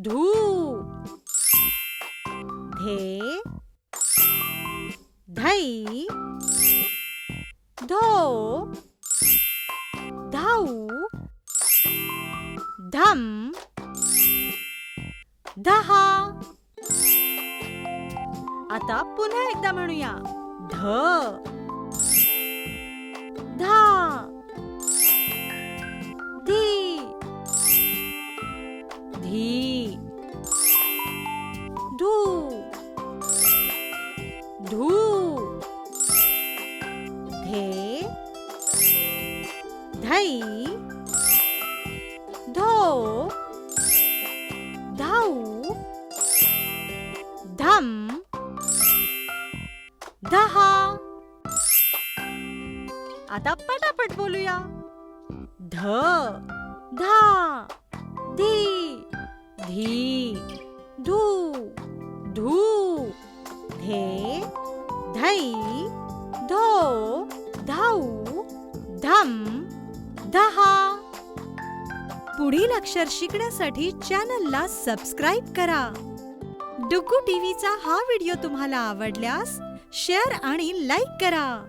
धू. धे, धई, धो, धाऊ, धम, दहा. आता पुन्हा एकदा म्हणूया. ध, धा, धी, धी, धू, धू, धे, धई, धो, धाऊ, धम, दहा. आता पटापट बोलूया. ध, धा, धी, धी, धू, धू, धे, धई, धो, धाऊ, धम, दहा. पुढील अक्षर शिकण्यासाठी चॅनलला सबस्क्राईब करा. डुग्गू टीव्हीचा हा व्हिडिओ तुम्हाला आवडल्यास शेअर आणि लाईक करा.